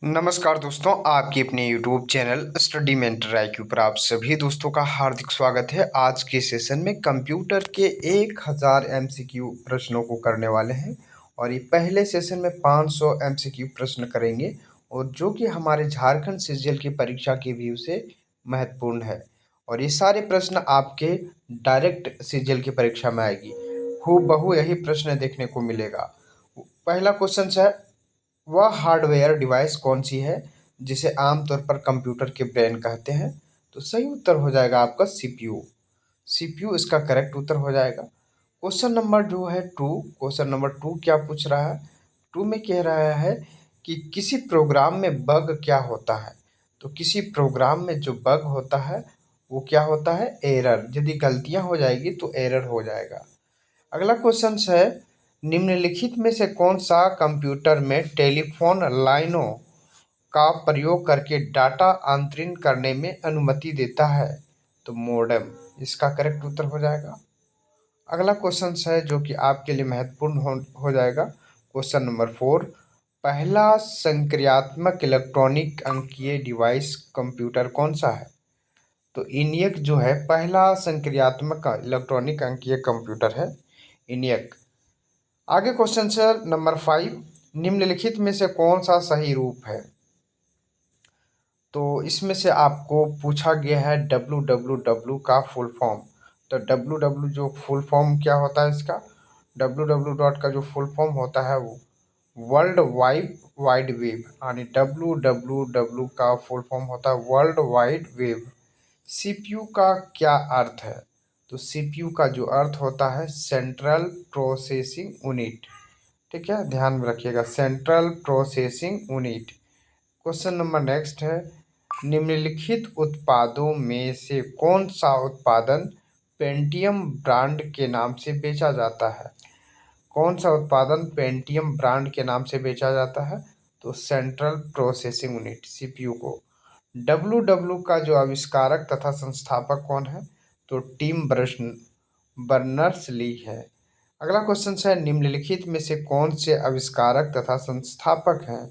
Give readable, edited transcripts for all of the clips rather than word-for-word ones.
नमस्कार दोस्तों, आपके अपने YouTube channel study mentor IQ पर आप सभी दोस्तों का हार्दिक स्वागत है। आज के सेशन में कंप्यूटर के 1000 MCQ प्रश्नों को करने वाले हैं और ये पहले सेशन में 500 MCQ प्रश्न करेंगे और जो कि हमारे झारखंड सीजीएल की परीक्षा के व्यू से महत्वपूर्ण है। और ये सारे प्रश्न आपके डायरेक्ट सीजीएल की परीक्षा में आएगी, हूबहू यही प्रश्न देखने को मिलेगा। पहला क्वेश्चन है, वह हार्डवेयर डिवाइस कौन सी है जिसे आमतौर पर कंप्यूटर के ब्रेन कहते हैं? तो सही उत्तर हो जाएगा आपका सीपीयू। सीपीयू इसका करेक्ट उत्तर हो जाएगा। क्वेश्चन नंबर जो है क्वेश्चन नंबर टू क्या पूछ रहा है? टू में कह रहा है कि किसी प्रोग्राम में बग क्या होता है? तो किसी प्रोग्राम में जो बग होता है वो क्या होता है? एरर। यदि गलतियां हो जाएगी तो एरर हो जाएगा। अगला क्वेश्चन है, निम्नलिखित में से कौन सा कंप्यूटर में टेलीफोन लाइनों का प्रयोग करके डाटा अंतरण करने में अनुमति देता है? तो मॉडेम इसका करेक्ट उत्तर हो जाएगा। अगला क्वेश्चन है जो कि आपके लिए महत्वपूर्ण हो जाएगा। क्वेश्चन नंबर 4, पहला संक्रियात्मक इलेक्ट्रॉनिक अंकीय डिवाइस कंप्यूटर कौन सा है? तो इनियक जो है पहला संक्रियात्मक इलेक्ट्रॉनिक अंकीय कंप्यूटर है, इनियक। आगे क्वेश्चन है नंबर 5, निम्नलिखित में से कौन सा सही रूप है? तो इसमें से आपको पूछा गया है www का फुल फॉर्म। तो www जो फुल फॉर्म क्या होता है इसका? www डॉट का जो फुल फॉर्म होता है वो वर्ल्ड वाइड वेब, यानी www का फुल फॉर्म होता है वर्ल्ड वाइड वेब। सीपीयू का क्या अर्थ है? तो सीपीयू का जो अर्थ होता है सेंट्रल प्रोसेसिंग यूनिट। ठीक है, ध्यान में रखिएगा, central processing unit. Question number next है, निम्नलिखित उत्पादों में से कौन सा उत्पादन पेंटियम ब्रांड के नाम से बेचा जाता है? कौन सा उत्पादन पेंटियम ब्रांड के नाम से बेचा जाता है? तो सेंट्रल प्रोसेसिंग यूनिट सीपीयू को। डब्ल्यू का जो आविष्कारक तथा संस्थापक कौन है? तो टिम बर्नर्स ली है। अगला क्वेश्चन है, निम्नलिखित में से कौन से आविष्कारक तथा संस्थापक हैं?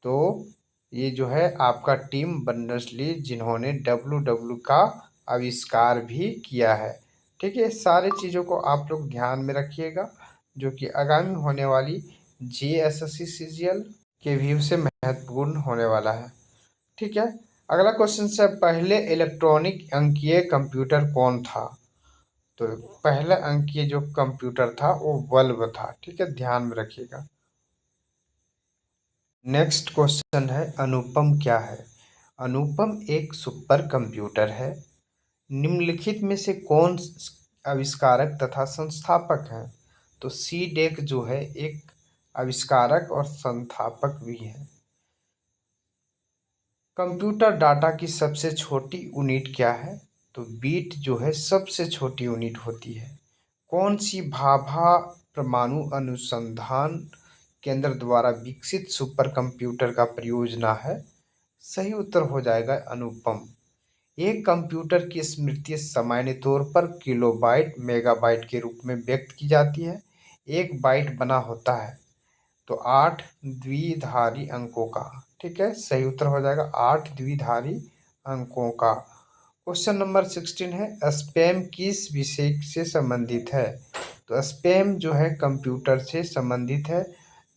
तो ये जो है आपका टिम बर्नर्स ली, जिन्होंने डब्ल्यू का आविष्कार भी किया है। ठीक है, सारे चीज़ों को आप लोग ध्यान में रखिएगा जो कि आगामी होने वाली JSSC सीजीएल के व्यू से महत्वपूर्ण होने वाला है। ठीक है, अगला क्वेश्चन है, पहले इलेक्ट्रॉनिक अंकीय कंप्यूटर कौन था? तो पहला अंकीय जो कंप्यूटर था वो बल्ब था। ठीक है, ध्यान में रखिएगा। नेक्स्ट क्वेश्चन है, अनुपम क्या है? अनुपम एक सुपर कंप्यूटर है। निम्नलिखित में से कौन आविष्कारक तथा संस्थापक हैं? तो सी डेक जो है एक आविष्कारक और संस्थापक भी है। कंप्यूटर डाटा की सबसे छोटी यूनिट क्या है? तो बीट जो है सबसे छोटी यूनिट होती है। कौन सी भाभा परमाणु अनुसंधान केंद्र द्वारा विकसित सुपर कंप्यूटर का परियोजना है? सही उत्तर हो जाएगा अनुपम। एक कंप्यूटर की स्मृति सामान्य तौर पर किलोबाइट मेगाबाइट के रूप में व्यक्त की जाती है। एक बाइट बना होता है तो 8 द्विधारी अंकों का। ठीक है, सही उत्तर हो जाएगा 8 द्विधारी अंकों का। क्वेश्चन नंबर 16 है, स्पैम किस विषय से संबंधित है? तो स्पैम जो है कंप्यूटर से संबंधित है,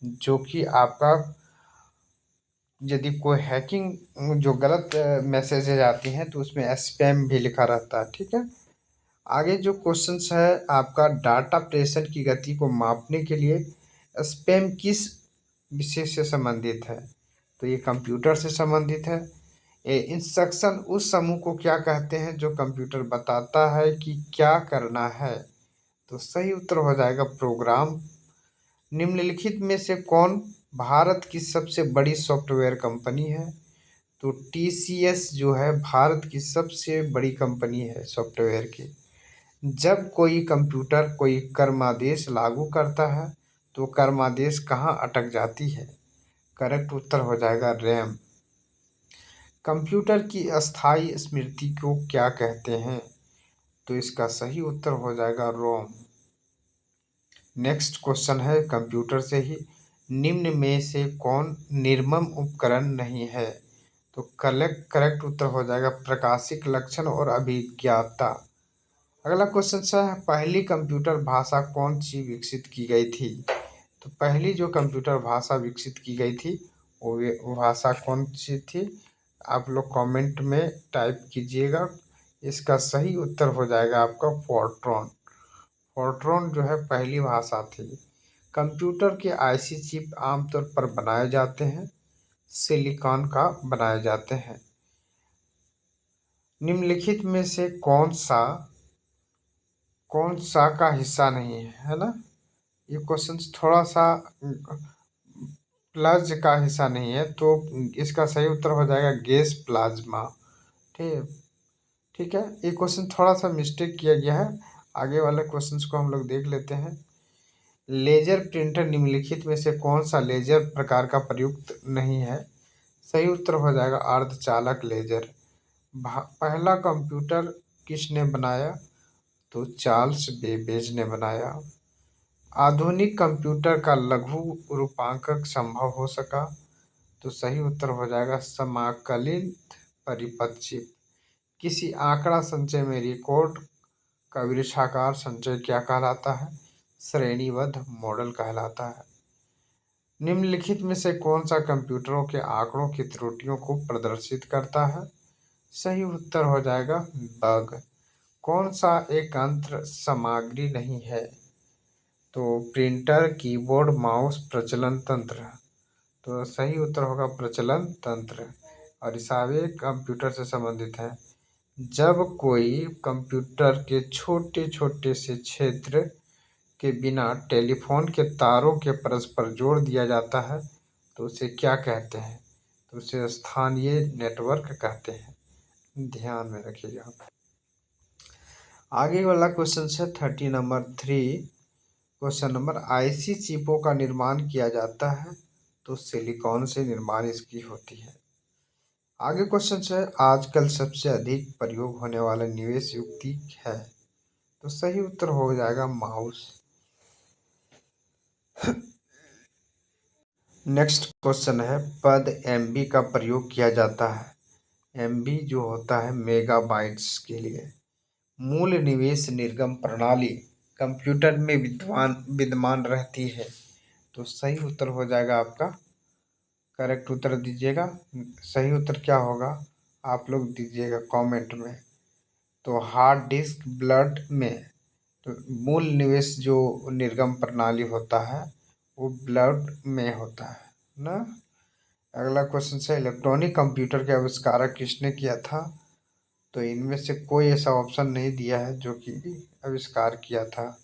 जो कि आपका यदि कोई हैकिंग जो गलत मैसेजेज आती हैं तो उसमें स्पैम भी लिखा रहता है। ठीक है, आगे जो क्वेश्चन है आपका, डाटा प्रेषण की गति को मापने के लिए स्पैम किस विषय से संबंधित है? तो ये कंप्यूटर से संबंधित है। ये इंस्ट्रक्शन उस समूह को क्या कहते हैं जो कंप्यूटर बताता है कि क्या करना है? तो सही उत्तर हो जाएगा प्रोग्राम। निम्नलिखित में से कौन भारत की सबसे बड़ी सॉफ्टवेयर कंपनी है? तो TCS जो है भारत की सबसे बड़ी कंपनी है सॉफ्टवेयर की। जब कोई कंप्यूटर कोई क्रमादेश लागू करता है तो क्रमादेश कहाँ अटक जाती है? करेक्ट उत्तर हो जाएगा रैम। कंप्यूटर की अस्थायी स्मृति को क्या कहते हैं? तो इसका सही उत्तर हो जाएगा रोम। नेक्स्ट क्वेश्चन है कंप्यूटर से ही, निम्न में से कौन निर्मम उपकरण नहीं है? तो करेक्ट उत्तर हो जाएगा प्रकाशिक लक्षण और अभिज्ञाता। अगला क्वेश्चन है पहली कंप्यूटर भाषा कौन सी विकसित की गई थी? तो पहली जो कंप्यूटर भाषा विकसित की गई थी वो भाषा कौन सी थी? आप लोग कमेंट में टाइप कीजिएगा। इसका सही उत्तर हो जाएगा आपका फोर्ट्रॉन। फोर्ट्रॉन जो है पहली भाषा थी। कंप्यूटर के आईसी चिप आमतौर पर बनाए जाते हैं, सिलिकॉन का बनाए जाते हैं। निम्नलिखित में से कौन सा का हिस्सा नहीं है ना? ये क्वेश्चन थोड़ा सा प्लस का हिस्सा नहीं है, तो इसका सही उत्तर हो जाएगा गैस प्लाज्मा। ठीक ठीक है, ये क्वेश्चन थोड़ा सा मिस्टेक किया गया है। आगे वाले क्वेश्चंस को हम लोग देख लेते हैं। लेजर प्रिंटर निम्नलिखित में से कौन सा लेजर प्रकार का प्रयुक्त नहीं है? सही उत्तर हो जाएगा अर्धचालक लेजर। पहला कंप्यूटर किसने बनाया? तो चार्ल्स बेबेज ने बनाया। आधुनिक कंप्यूटर का लघु रूपांकन संभव हो सका? तो सही उत्तर हो जाएगा समाकलित परिपथ चिप। किसी आंकड़ा संचय में रिकॉर्ड का वृत्ताकार संचय क्या कहलाता है? श्रेणीबद्ध मॉडल कहलाता है। निम्नलिखित में से कौन सा कंप्यूटरों के आंकड़ों की त्रुटियों को प्रदर्शित करता है? सही उत्तर हो जाएगा बग। कौन सा एक यंत्र सामग्री नहीं है? तो प्रिंटर, कीबोर्ड, माउस, प्रचलन तंत्र। तो सही उत्तर होगा प्रचलन तंत्र। और हिसाबे कंप्यूटर से संबंधित है। जब कोई कंप्यूटर के छोटे छोटे से क्षेत्र के बिना टेलीफोन के तारों के परस्पर जोड़ दिया जाता है तो उसे क्या कहते हैं? तो उसे स्थानीय नेटवर्क कहते हैं। ध्यान में रखिएगा। आगे वाला क्वेश्चन है 3 क्वेश्चन नंबर आईसी चिपों का निर्माण किया जाता है तो सिलिकॉन से निर्माण इसकी होती है। आगे क्वेश्चन है आजकल सबसे अधिक प्रयोग होने वाला निवेश युक्ति है? तो सही उत्तर हो जाएगा माउस। नेक्स्ट क्वेश्चन है पद एमबी का प्रयोग किया जाता है। एमबी जो होता है मेगाबाइट्स के लिए। मूल निवेश निर्गम प्रणाली कंप्यूटर में विद्यमान रहती है। तो सही उत्तर हो जाएगा आपका। करेक्ट उत्तर दीजिएगा। सही उत्तर क्या होगा आप लोग दीजिएगा कमेंट में। तो हार्ड डिस्क ब्लड में तो मूल निवेश जो निर्गम प्रणाली होता है वो ब्लड में होता है ना। अगला क्वेश्चन है इलेक्ट्रॉनिक कंप्यूटर के आविष्कारक किसने किया था? तो इनमें से कोई ऐसा ऑप्शन नहीं दिया है जो कि आविष्कार किया था।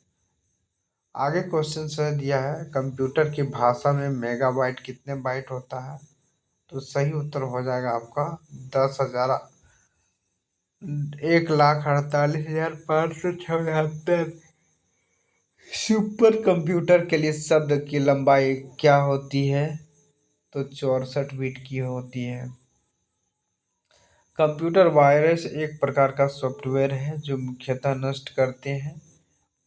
आगे क्वेश्चन से दिया है कंप्यूटर की भाषा में मेगाबाइट कितने बाइट होता है? तो सही उत्तर हो जाएगा आपका 10,000 1,48,576। सुपर कंप्यूटर के लिए शब्द की लंबाई क्या होती है? तो 64 बिट की होती है। कंप्यूटर वायरस एक प्रकार का सॉफ्टवेयर है जो मुख्यतः नष्ट करते हैं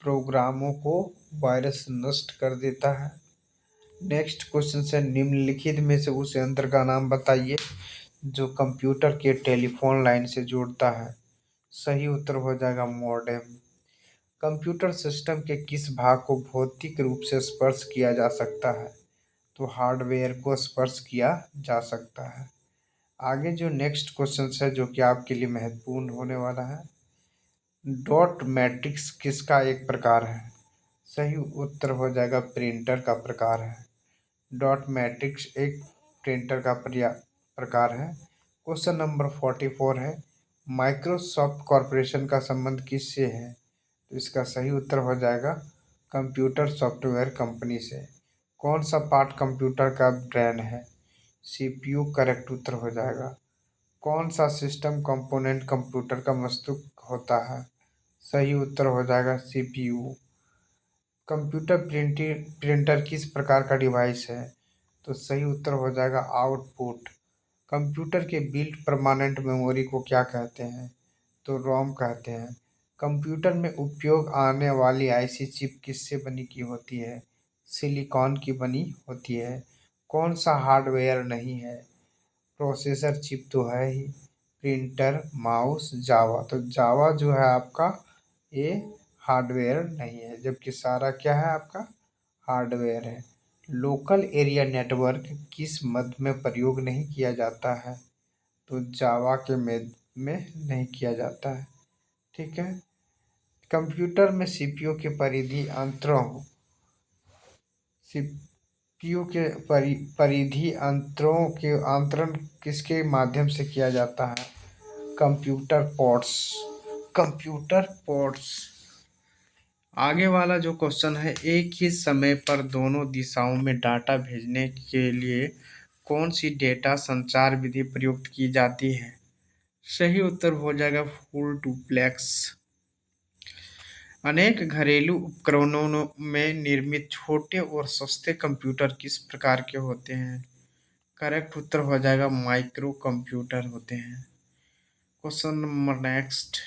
प्रोग्रामों को वायरस नष्ट कर देता है। नेक्स्ट क्वेश्चन है निम्नलिखित में से उस यंत्र का नाम बताइए जो कंप्यूटर के टेलीफोन लाइन से जोड़ता है। सही उत्तर हो जाएगा मॉडेम। कंप्यूटर सिस्टम के किस भाग को भौतिक रूप से स्पर्श किया जा सकता है? तो हार्डवेयर को स्पर्श किया जा सकता है। आगे जो नेक्स्ट क्वेश्चन है जो कि आपके लिए महत्वपूर्ण होने वाला है डॉट मैट्रिक्स किसका एक प्रकार है? सही उत्तर हो जाएगा प्रिंटर का प्रकार है। डॉट मैट्रिक्स एक प्रिंटर का प्रकार है। क्वेश्चन नंबर 44 है माइक्रोसॉफ्ट कॉरपोरेशन का संबंध किससे है? तो इसका सही उत्तर हो जाएगा कंप्यूटर सॉफ्टवेयर कंपनी से। कौन सा पार्ट कंप्यूटर का ब्रेन है? सीपीयू करेक्ट उत्तर हो जाएगा। कौन सा सिस्टम कंपोनेंट कंप्यूटर का मस्तिष्क होता है? सही उत्तर हो जाएगा सीपीयू। कंप्यूटर प्रिंटर किस प्रकार का डिवाइस है? तो सही उत्तर हो जाएगा आउटपुट। कंप्यूटर के बिल्ट परमानेंट मेमोरी को क्या कहते हैं? तो रोम कहते हैं। कंप्यूटर में उपयोग आने वाली आईसी चिप किससे बनी की होती है? सिलिकॉन की बनी होती है। कौन सा हार्डवेयर नहीं है? प्रोसेसर चिप तो है ही, प्रिंटर, माउस, जावा। तो जावा जो है आपका ये हार्डवेयर नहीं है, जबकि सारा क्या है आपका हार्डवेयर है। लोकल एरिया नेटवर्क किस मद में प्रयोग नहीं किया जाता है? तो जावा के में नहीं किया जाता है। ठीक है। कंप्यूटर में सीपीयू के परिधि अंतरों सीपीयू के परिधि अंतरों के आंतरण किसके माध्यम से किया जाता है? Computer ports. Computer ports. आगे वाला जो क्वेश्चन है, एक ही समय पर दोनों दिशाओं में डाटा भेजने के लिए कौन सी डेटा संचार विधि प्रयुक्त की जाती है? सही उत्तर हो जाएगा फुल डुप्लेक्स। अनेक घरेलू उपकरणों में निर्मित छोटे और सस्ते कंप्यूटर किस प्रकार के होते हैं? करेक्ट उत्तर हो जाएगा माइक्रो कंप्यूटर होते हैं। Question number next.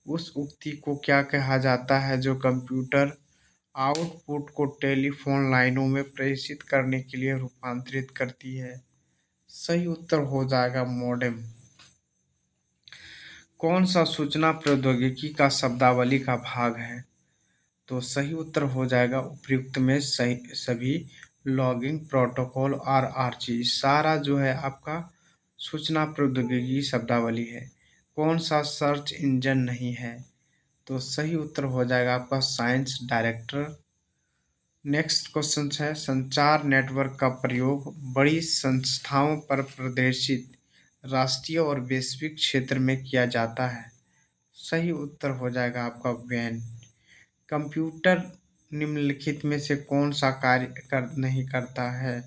उस उक्ति को क्या कहा जाता है जो कंप्यूटर आउटपुट को टेलीफोन लाइनों में प्रेषित करने के लिए रूपांतरित करती है? सही उत्तर हो जाएगा मॉडेम। कौन सा सूचना प्रौद्योगिकी का शब्दावली का भाग है? तो सही उत्तर हो जाएगा उपयुक्त में सही सभी लॉगिंग प्रोटोकॉल और आरजी। सारा जो है आपका सूचना प्रौद्योगिकी शब्दावली है। कौन सा सर्च इंजन नहीं है? तो सही उत्तर हो जाएगा आपका साइंस डायरेक्टर। नेक्स्ट क्वेश्चन है, संचार नेटवर्क का प्रयोग बड़ी संस्थाओं पर प्रदर्शित राष्ट्रीय और वैश्विक क्षेत्र में किया जाता है? सही उत्तर हो जाएगा आपका वैन। कंप्यूटर निम्नलिखित में से कौन सा कार्य नहीं करता है?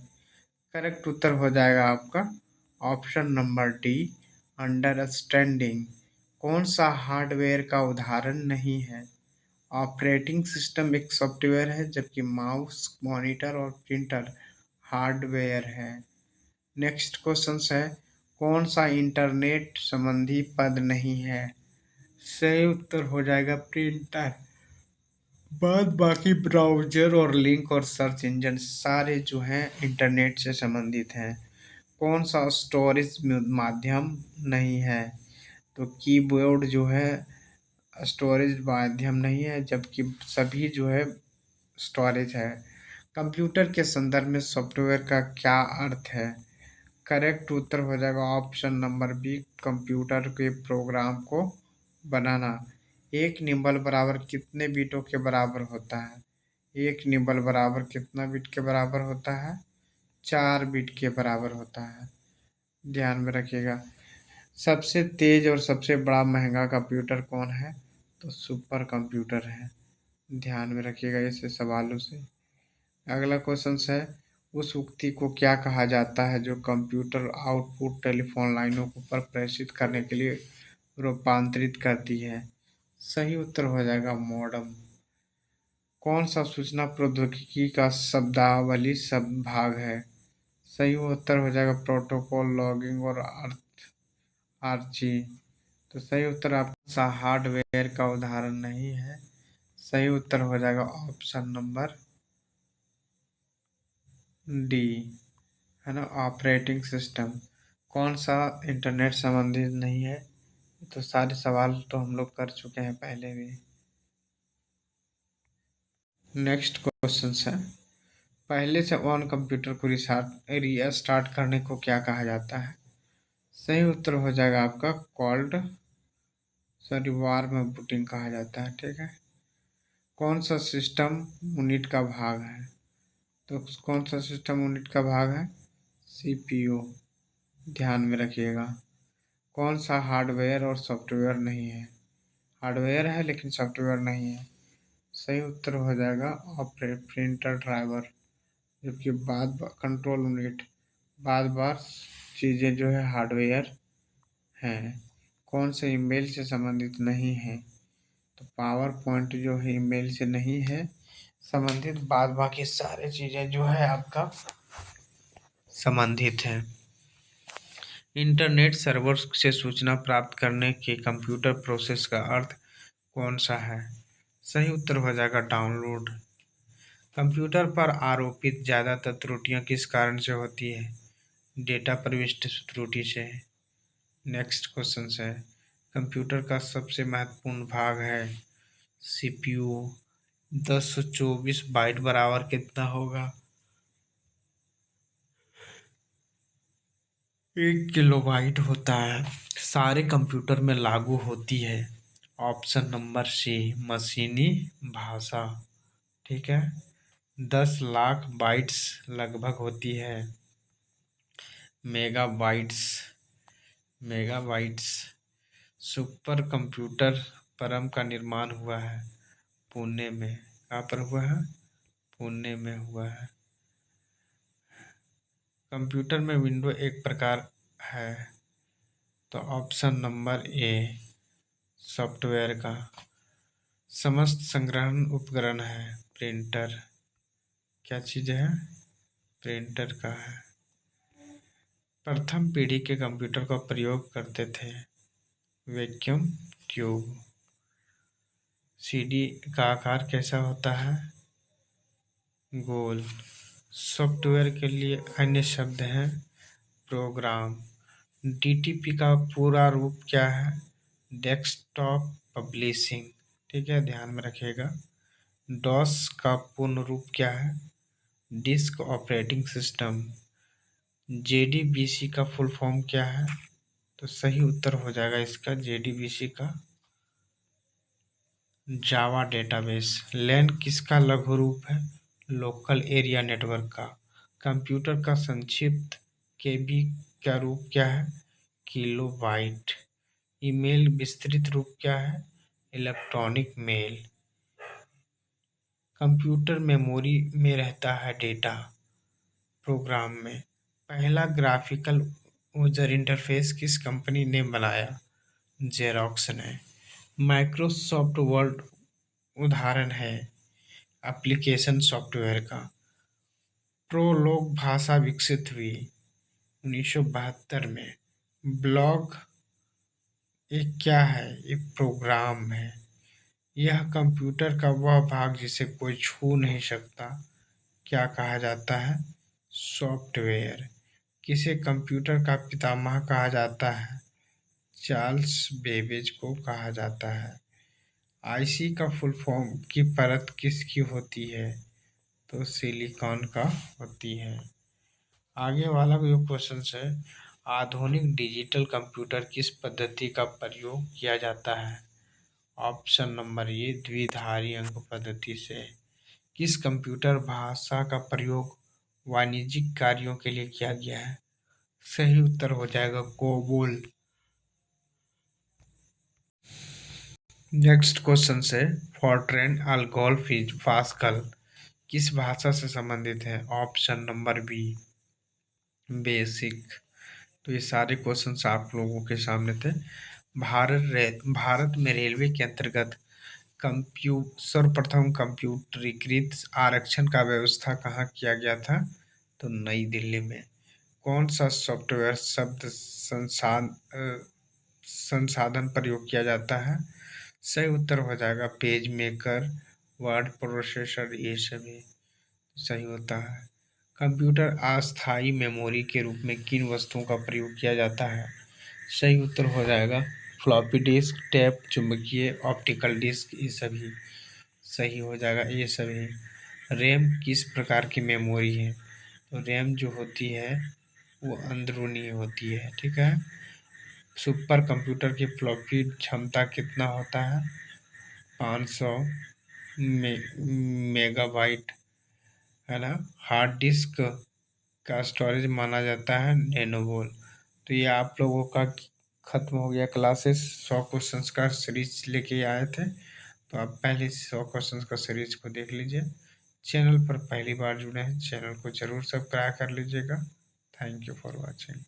करेक्ट उत्तर हो जाएगा आपका ऑप्शन नंबर डी, अंडरस्टैंडिंग। कौन सा हार्डवेयर का उदाहरण नहीं है? ऑपरेटिंग सिस्टम एक सॉफ्टवेयर है, जबकि माउस, मॉनिटर और प्रिंटर हार्डवेयर है। नेक्स्ट क्वेश्चन है, कौन सा इंटरनेट संबंधी पद नहीं है? सही उत्तर हो जाएगा प्रिंटर। बाद बाकी ब्राउज़र और लिंक और सर्च इंजन सारे जो हैं इंटरनेट से संबंधित हैं। कौन सा स्टोरेज माध्यम नहीं है? तो कीबोर्ड जो है स्टोरेज माध्यम नहीं है, जबकि सभी जो है स्टोरेज है। कंप्यूटर के संदर्भ में सॉफ्टवेयर का क्या अर्थ है? करेक्ट उत्तर हो जाएगा ऑप्शन नंबर बी, कंप्यूटर के प्रोग्राम को बनाना। एक निबल बराबर कितने बिटों के बराबर होता है? एक निबल बराबर कितना बिट के बराबर होता है? 4 बिट के बराबर होता है। ध्यान में रखिएगा। सबसे तेज और सबसे बड़ा महंगा कंप्यूटर कौन है? तो सुपर कंप्यूटर है। ध्यान में रखिएगा ऐसे सवालों से। अगला क्वेश्चन है, उस उक्ति को क्या कहा जाता है जो कंप्यूटर आउटपुट टेलीफोन लाइनों पर प्रेषित करने के लिए रूपांतरित करती है? सही उत्तर हो जाएगा मॉडम। कौन सा सूचना प्रौद्योगिकी का शब्दावली सब भाग है? सही उत्तर हो जाएगा प्रोटोकॉल, लॉगिंग और आरजी। तो सही उत्तर आपका हार्डवेयर का उदाहरण नहीं है। सही उत्तर हो जाएगा ऑप्शन नंबर डी, है ना, ऑपरेटिंग सिस्टम। कौन सा इंटरनेट संबंधित नहीं है? तो सारे सवाल तो हम लोग कर चुके हैं पहले भी। नेक्स्ट क्वेश्चन है, पहले से ऑन कंप्यूटर को रीस्टार्ट करने को क्या कहा जाता है? सही उत्तर हो जाएगा आपका कॉल्ड वार्म बूटिंग कहा जाता है। ठीक है। कौन सा सिस्टम यूनिट का भाग है? तो कौन सा सिस्टम यूनिट का भाग है? सीपीयू। ध्यान में रखिएगा। कौन सा हार्डवेयर और सॉफ्टवेयर नहीं है? हार्डवेयर है लेकिन सॉफ्टवेयर नहीं है। सही उत्तर हो जाएगा प्रिंटर ड्राइवर, जबकि कंट्रोल यूनिट बार बार चीज़ें जो है हार्डवेयर हैं। कौन से ईमेल से संबंधित नहीं है? तो पावर पॉइंट जो है ईमेल से नहीं है संबंधित, बाद बाकी सारे चीज़ें जो है आपका संबंधित हैं। इंटरनेट सर्वर से सूचना प्राप्त करने के कंप्यूटर प्रोसेस का अर्थ कौन सा है? सही उत्तर हो जाएगा डाउनलोड। कंप्यूटर पर आरोपित ज़्यादातर त्रुटियां किस कारण से होती है? डेटा प्रविष्टि त्रुटि से। नेक्स्ट क्वेश्चन है, कंप्यूटर का सबसे महत्वपूर्ण भाग है सीपीयू। 1024 बाइट बराबर कितना होगा? 1 किलोबाइट होता है। सारे कंप्यूटर में लागू होती है। ऑप्शन नंबर सी मशीनी भाषा। ठीक है। 10 लाख बाइट्स लगभग होती है। मेगाबाइट्स। मेगाबाइट्स। सुपर कंप्यूटर परम का निर्माण हुआ है पुणे में। कहाँ पर हुआ है? पुणे में हुआ है। कंप्यूटर में विंडो एक प्रकार है, तो ऑप्शन नंबर ए सॉफ्टवेयर का। समस्त संग्रहण उपकरण है प्रिंटर। क्या चीज़ है? प्रिंटर का है। प्रथम पीढ़ी के कंप्यूटर का प्रयोग करते थे वैक्यूम ट्यूब। सीडी का आकार कैसा होता है? गोल। सॉफ्टवेयर के लिए अन्य शब्द हैं प्रोग्राम। डीटीपी का पूरा रूप क्या है? Desktop publishing. ठीक है, ध्यान में रखिएगा। डॉस का पूर्ण रूप क्या है? Disk operating system. जेडीबीसी का फुल फॉर्म क्या है? तो सही उत्तर हो जाएगा इसका जेडीबीसी का जावा डेटाबेस। लैन किसका लघु रूप है? लोकल एरिया नेटवर्क का। कंप्यूटर का संक्षिप्त केबी का रूप क्या है? किलोबाइट। ईमेल विस्तृत रूप क्या है? Electronic mail. कंप्यूटर मेमोरी में रहता है डेटा प्रोग्राम में। पहला ग्राफिकल यूजर इंटरफेस किस कंपनी ने बनाया? जेरॉक्स ने। माइक्रोसॉफ्ट वर्ड उदाहरण है एप्लीकेशन सॉफ्टवेयर का। प्रोलोग भाषा विकसित हुई 1972 में। ब्लॉग एक क्या है? एक प्रोग्राम है। यह कंप्यूटर का वह भाग जिसे कोई छू नहीं सकता क्या कहा जाता है? सॉफ्टवेयर। किसे कंप्यूटर का पितामह कहा जाता है? चार्ल्स बेबेज को कहा जाता है। आईसी का फुल फॉर्म की परत किसकी होती है? तो सिलिकॉन का होती है। आगे वाला जो क्वेश्चन है, आधुनिक डिजिटल कंप्यूटर किस पद्धति का प्रयोग किया जाता है? ऑप्शन नंबर ए द्विधारी अंक पद्धति से। किस कंप्यूटर भाषा का प्रयोग वाणिज्यिक कार्यों के लिए किया गया है? सही उत्तर हो जाएगा कोबोल। नेक्स्ट क्वेश्चन से, फॉर्ट्रैन अल्गोल्फ पास्कल किस भाषा से संबंधित है? Option number B basic. तो ये सारे क्वेश्चंस आप लोगों के सामने थे। भारत में रेलवे के अंतर्गत सर्वप्रथम कंप्यूटरीकृत आरक्षण का व्यवस्था कहाँ किया गया था? तो नई दिल्ली में। कौन सा सॉफ्टवेयर शब्द संसाधन प्रयोग किया जाता है? सही उत्तर हो जाएगा पेज मेकर, वर्ड प्रोसेसर, ये सभी सही होता है। कंप्यूटर अस्थायी मेमोरी के रूप में किन वस्तुओं का प्रयोग किया जाता है? सही उत्तर हो जाएगा फ्लॉपी डिस्क, टैप, चुंबकीय, ऑप्टिकल डिस्क, ये सभी सही हो जाएगा ये सभी। रैम किस प्रकार की मेमोरी है? तो रैम जो होती है वो अंदरूनी होती है। ठीक है। सुपर कंप्यूटर की फ्लॉपी क्षमता कितना होता है? 500 मेगाबाइट, है ना। हार्ड डिस्क का स्टोरेज माना जाता है नैनोवोल। तो ये आप लोगों का खत्म हो गया क्लासेस। 100 क्वेश्चंस का सीरीज लेके आए थे, तो आप पहले 100 क्वेश्चंस का सीरीज को देख लीजिए। चैनल पर पहली बार जुड़े हैं, चैनल को जरूर सब्सक्राइब कर लीजिएगा। Thank you for watching.